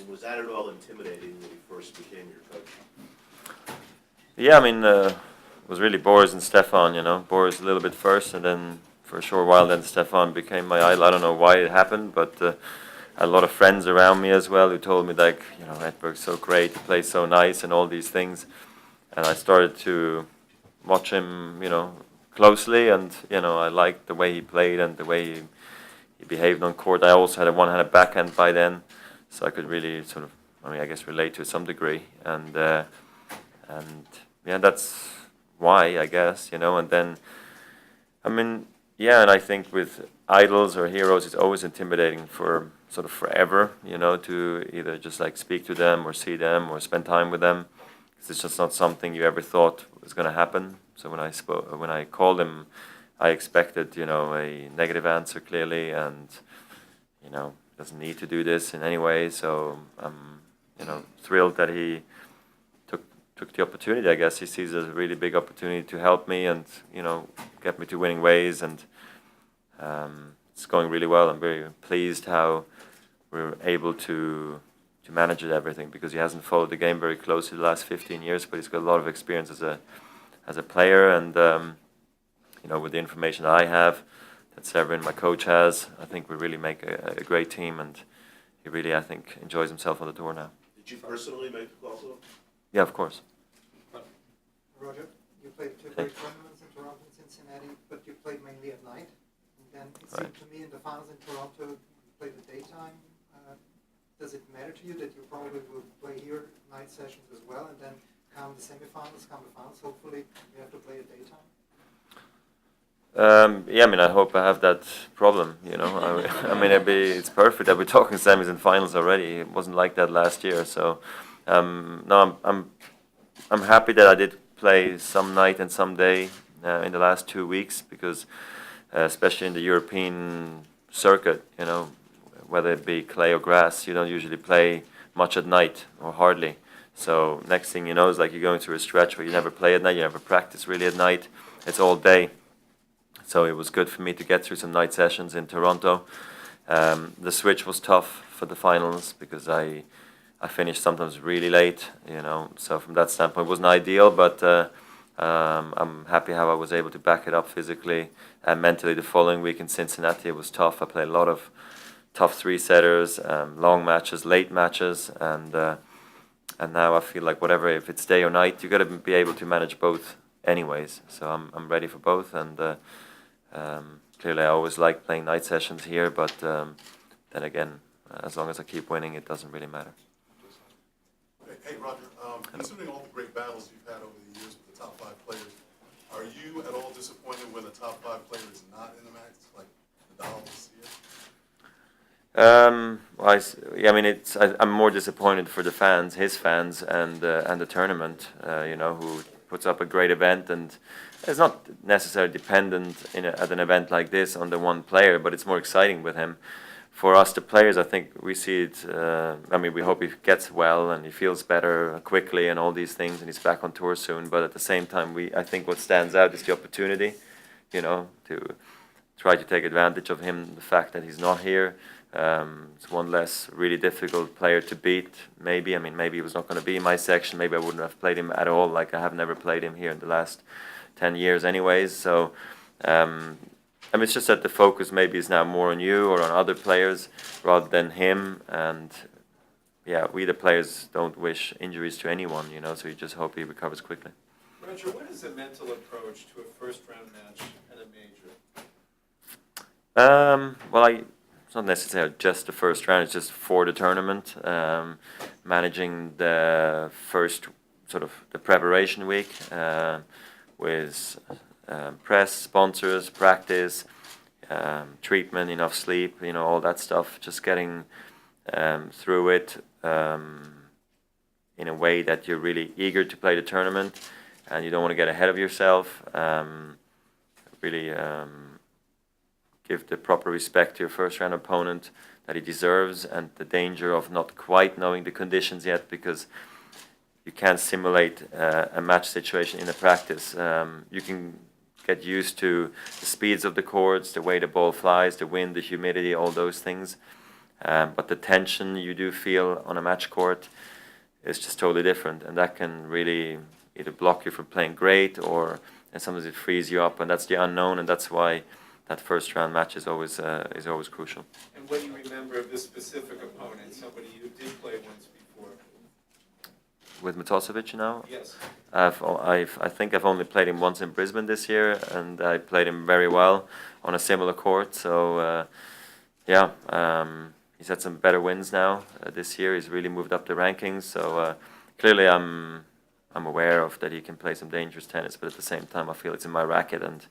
And was that at all intimidating when he first became your coach? Yeah, I mean, it was really Boris and Stefan, Boris a little bit first, and then for a short while, then Stefan became my idol. I don't know why it happened, but I had a lot of friends around me as well who told me, like, Edberg's so great, he plays so nice, and all these things. And I started to watch him, closely, and, I liked the way he played and the way he behaved on court. I also had a one-handed backhand by then, so I could really sort of, I guess, relate to it some degree. And yeah, that's why, I guess, and then, and I think with idols or heroes, it's always intimidating for sort of forever, to either just like speak to them or see them or spend time with them. It's just not something you ever thought was going to happen. So when I called him, I expected, a negative answer clearly, and, doesn't need to do this in any way. So I'm, thrilled that he took the opportunity. I guess he sees it as a really big opportunity to help me and, get me to winning ways, and it's going really well. I'm very pleased how we're able to manage everything, because he hasn't followed the game very closely the last 15 years, but he's got a lot of experience as a player, and with the information that I have, that Severin, my coach, has, I think we really make a great team, and he really, I think, enjoys himself on the tour now. Did you personally make the call to him? Yeah, of course. Roger, you played two great tournaments in Toronto and Cincinnati, but you played mainly at night. And then it seemed to me in the finals in Toronto, you played at daytime. Does it matter to you that you probably will play here night sessions as well, and then come the semifinals, come the finals, hopefully you have to play at daytime? Yeah, I hope I have that problem, it's perfect that we're talking semis and finals already. It wasn't like that last year, so no, I'm happy that I did play some night and some day in the last 2 weeks, because especially in the European circuit, whether it be clay or grass, you don't usually play much at night, or hardly. So next thing you know is like you're going through a stretch where you never play at night, you never practice really at night. It's all day. So it was good for me to get through some night sessions in Toronto. The switch was tough for the finals, because I finished sometimes really late, So from that standpoint, it wasn't ideal, but I'm happy how I was able to back it up physically and mentally. The following week in Cincinnati, it was tough. I played a lot of tough three-setters, long matches, late matches, and now I feel like whatever, if it's day or night, you got to be able to manage both anyways. So I'm ready for both, and clearly I always like playing night sessions here, but then again, as long as I keep winning, it doesn't really matter. Hey Roger, considering all the great battles you've had over the years with the top 5 players, are you at all disappointed when a top 5 player is not in the match, like Nadal this year? I'm more disappointed for the fans, his fans, and the tournament. Who puts up a great event, and it's not necessarily dependent at an event like this on the one player, but it's more exciting with him. For us, the players, I think we see it. We hope he gets well and he feels better quickly and all these things, and he's back on tour soon. But at the same time, I think what stands out is the opportunity, to try to take advantage of him. The fact that he's not here. It's one less really difficult player to beat. Maybe he was not going to be in my section. Maybe I wouldn't have played him at all. Like I have never played him here in the last 10 years, anyways. So, it's just that the focus maybe is now more on you or on other players rather than him. And yeah, we the players don't wish injuries to anyone, So you just hope he recovers quickly. Roger, what is the mental approach to a first-round match at a major? It's not necessarily just the first round, it's just for the tournament. Managing the first sort of the preparation week with press, sponsors, practice, treatment, enough sleep, all that stuff. Just getting through it in a way that you're really eager to play the tournament and you don't want to get ahead of yourself. Really give the proper respect to your first round opponent that he deserves, and the danger of not quite knowing the conditions yet, because you can't simulate a match situation in a practice. You can get used to the speeds of the courts, the way the ball flies, the wind, the humidity, all those things. But the tension you do feel on a match court is just totally different, and that can really either block you from playing great, or and sometimes it frees you up, and that's the unknown, and that's why that first round match is always crucial. And what do you remember of this specific opponent, somebody you did play once before? With Matosevic now, Yes. I think I've only played him once in Brisbane this year, and I played him very well on a similar court. So yeah, he's had some better wins now this year. He's really moved up the rankings. So clearly, I'm aware of that he can play some dangerous tennis, but at the same time, I feel it's in my racket, and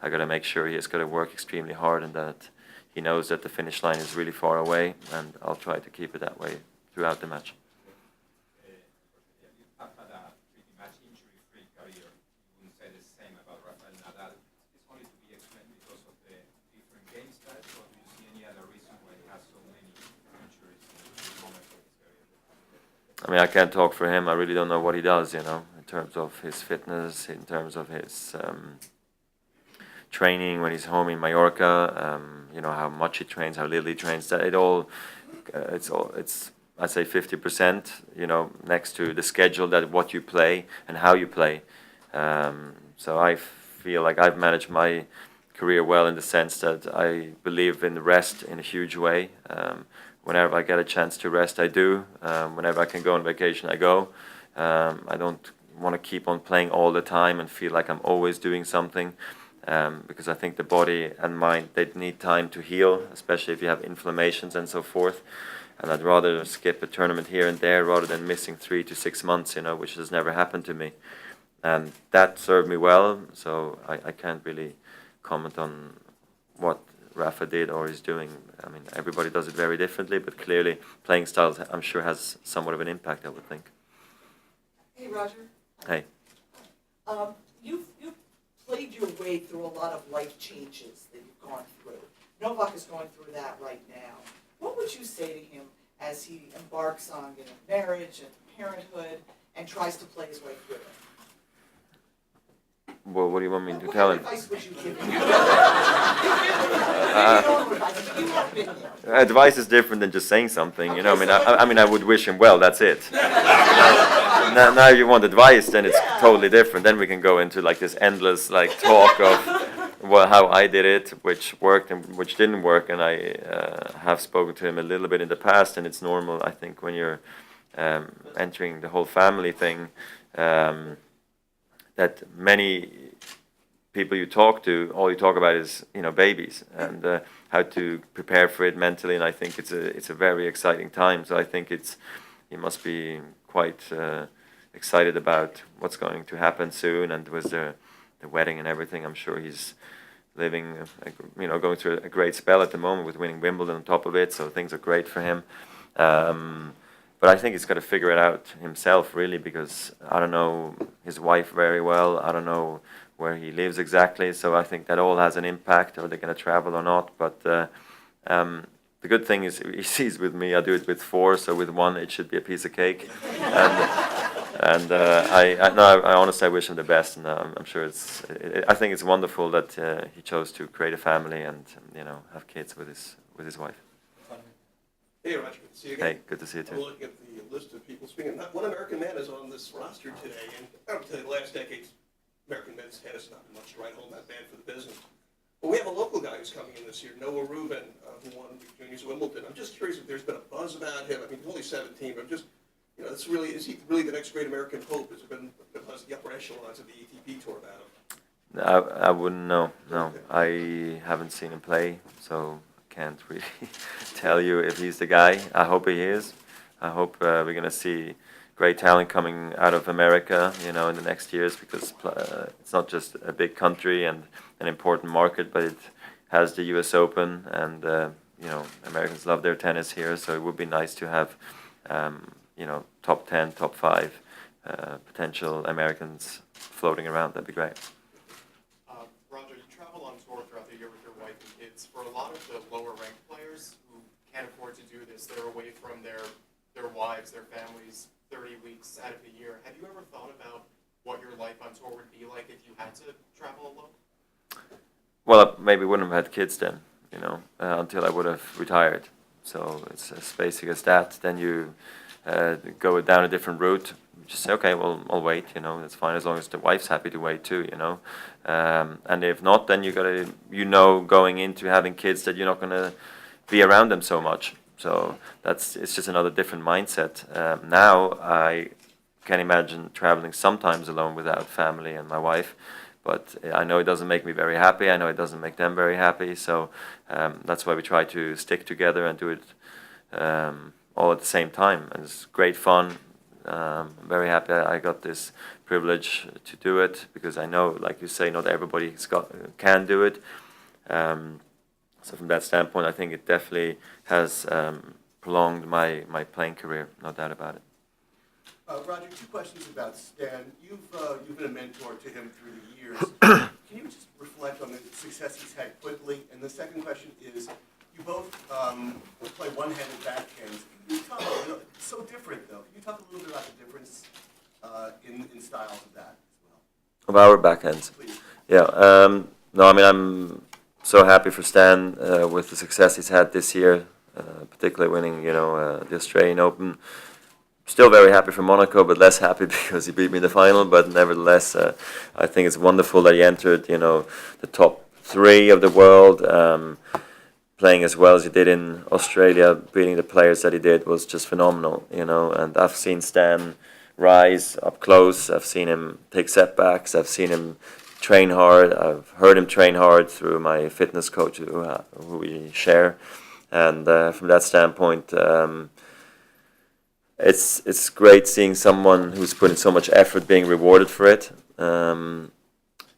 I got to make sure he has got to work extremely hard, and that he knows that the finish line is really far away, and I'll try to keep it that way throughout the match. Have had a pretty much injury-free career. You wouldn't say the same about Rafael Nadal. It's only to be explained because of the different game styles, or do you see any other reason why he has so many injuries in this moment of his career? I mean, I can't talk for him. I really don't know what he does, you know, in terms of his fitness, in terms of his training when he's home in Mallorca. You know, how much he trains, how little he trains. That it's I'd say 50%, you know, next to the schedule, that what you play and how you play. So I feel like I've managed my career well in the sense that I believe in rest in a huge way. Whenever I get a chance to rest, I do. Whenever I can go on vacation, I go. I don't want to keep on playing all the time and feel like I'm always doing something, because I think the body and mind, they need time to heal, especially if you have inflammations and so forth. And I'd rather skip a tournament here and there rather than missing 3 to 6 months, you know, which has never happened to me. And that served me well, so I can't really comment on what Rafa did or is doing. I mean, everybody does it very differently, but clearly playing styles, I'm sure, has somewhat of an impact, I would think. Hey, Roger. Hey. You've played your way through a lot of life changes that you've gone through. Novak is going through that right now. What would you say to him as he embarks on marriage and parenthood and tries to play his way through it? Well, what do you want me to tell him? What advice would you give him? You have been there. Advice is different than just saying something, you know. I mean, I would wish him well. That's it. Now, if you want advice, then it's totally different. Then we can go into like this endless like talk of how I did it, which worked and which didn't work. And I have spoken to him a little bit in the past, and it's normal, I think, when you're entering the whole family thing, that many people you talk to, all you talk about is, you know, babies and how to prepare for it mentally. And I think it's a very exciting time. So I think he must be quite excited about what's going to happen soon. And with the wedding and everything, I'm sure he's living, you know, going through a great spell at the moment with winning Wimbledon on top of it. So things are great for him. But I think he's got to figure it out himself, really, because I don't know his wife very well. I don't know where he lives exactly. So I think that all has an impact, or they're going to travel or not. But the good thing is he sees with me, I do it with 4, so with 1 it should be a piece of cake. And I honestly wish him the best, and I'm sure I think it's wonderful that he chose to create a family and, you know, have kids with his wife. Hey, Roger, good to see you again. Hey, good to see you I'm too. looking at the list of people speaking. Not one American man is on this roster today, and I would tell you the last decade, American men's tennis has not been much to write home, that bad for the business. But we have a local guy who's coming in this year, Noah Rubin, who won the juniors at Wimbledon. I'm just curious if there's been a buzz about him. I mean, he's only 17, but I'm just, you know, is he really the next great American hope? Has there been a buzz the upper echelons of the ATP tour about him? I wouldn't know. No, I haven't seen him play, so can't really tell you if he's the guy. I hope he is. I hope we're going to see great talent coming out of America, you know, in the next years, because it's not just a big country and an important market, but it has the US Open, and you know, Americans love their tennis here, so it would be nice to have you know, top 10, top 5 potential Americans floating around. That'd be great. Roger, you travel on tour throughout the year with your wife and kids. For a lot of the lower-ranked players who can't afford to do this, they're away from their wives, their families, 30 weeks out of the year. Have you ever thought about what your life on tour would be like if you had to travel alone? Well, I maybe wouldn't have had kids then, you know, until I would have retired. So it's as basic as that. Then you go down a different route. Just say, okay, well, I'll wait. You know, that's fine as long as the wife's happy to wait too. You know, and if not, then you gotta, going into having kids that you're not gonna be around them so much. So it's just another different mindset. Now I can imagine traveling sometimes alone without family and my wife, but I know it doesn't make me very happy. I know it doesn't make them very happy. So that's why we try to stick together and do it all at the same time. And it's great fun. I'm very happy I got this privilege to do it, because I know, like you say, not everybody can do it. So from that standpoint, I think it definitely has prolonged my playing career, no doubt about it. Roger, 2 questions about Stan. You've been a mentor to him through the years. Can you just reflect on the success he's had quickly? And the second question is, you both play one-handed backhands. Can you talk it's so different, though. Can you talk a little bit about the difference in styles of that as well? Of our backhands? Please. Yeah. No, I mean, I'm so happy for Stan with the success he's had this year, particularly winning, the Australian Open. Still very happy for Monaco, but less happy because he beat me in the final. But nevertheless, I think it's wonderful that he entered, the top 3 of the world. Playing as well as he did in Australia, beating the players that he did was just phenomenal, And I've seen Stan rise up close. I've seen him take setbacks. I've seen him train hard. I've heard him train hard through my fitness coach who we share. And from that standpoint, it's great seeing someone who's putting so much effort being rewarded for it. And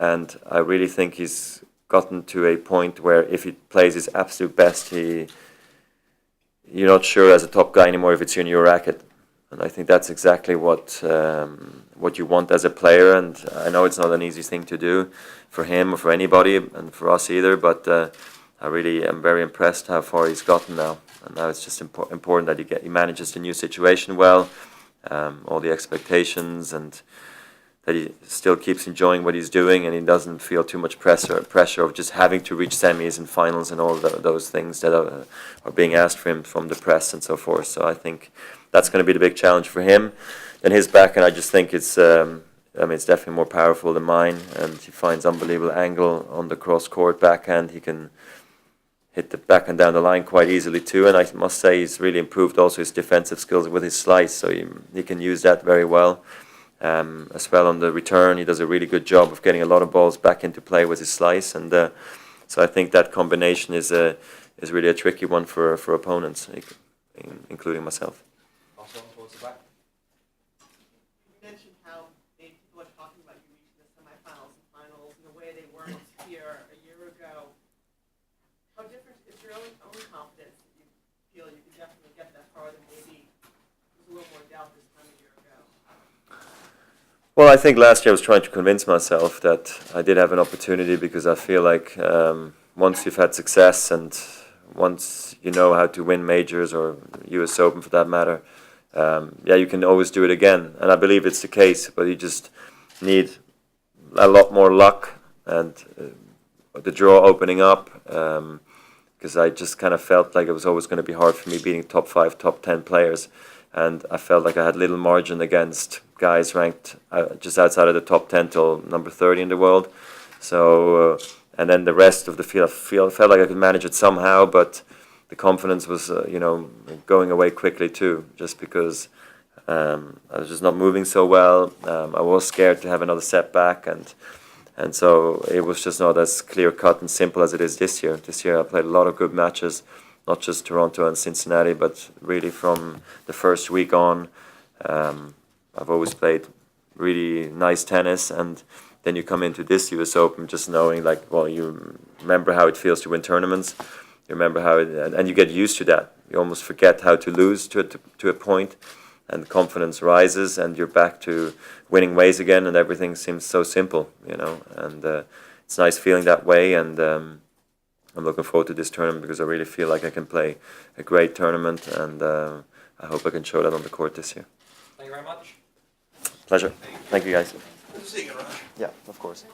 I really think he's gotten to a point where if he plays his absolute best, you're not sure as a top guy anymore if it's in your racket. And I think that's exactly what you want as a player. And I know it's not an easy thing to do for him or for anybody, and for us either. But I really am very impressed how far he's gotten now. And now it's just important that he manages the new situation well, all the expectations, and that he still keeps enjoying what he's doing, and he doesn't feel too much pressure of just having to reach semis and finals and all those things that are being asked for him from the press and so forth. So I think that's going to be the big challenge for him. Then his backhand, I just think it's definitely more powerful than mine, and he finds unbelievable angle on the cross-court backhand. He can hit the backhand down the line quite easily too, and I must say he's really improved also his defensive skills with his slice, so he can use that very well. As well on the return, he does a really good job of getting a lot of balls back into play with his slice, and so I think that combination is really a tricky one for opponents, including myself. Also, towards the back. You mentioned how people are talking about you reaching the semifinals and finals in the way they weren't here a year ago. How different is your own confidence that you feel you can definitely get that far than maybe there's a little more doubt this time a year ago? Well, I think last year I was trying to convince myself that I did have an opportunity, because I feel like once you've had success and once you know how to win majors or US Open for that matter, you can always do it again. And I believe it's the case, but you just need a lot more luck and the draw opening up, because I just kind of felt like it was always going to be hard for me beating top 5, top 10 players. And I felt like I had little margin against guys ranked just outside of the top 10 till number 30 in the world. So, and then the rest of the field, I felt like I could manage it somehow, but the confidence was, going away quickly too, just because I was just not moving so well. I was scared to have another setback, and so it was just not as clear-cut and simple as it is this year. This year I played a lot of good matches, not just Toronto and Cincinnati, but really from the first week on. I've always played really nice tennis, and then you come into this US Open just knowing, you remember how it feels to win tournaments. You remember how and you get used to that. You almost forget how to lose to a point, and confidence rises, and you're back to winning ways again, and everything seems so simple, And it's nice feeling that way, and I'm looking forward to this tournament because I really feel like I can play a great tournament, and I hope I can show that on the court this year. Thank you very much. Pleasure. Thank you, guys. Good to see you, Roger. Yeah, of course.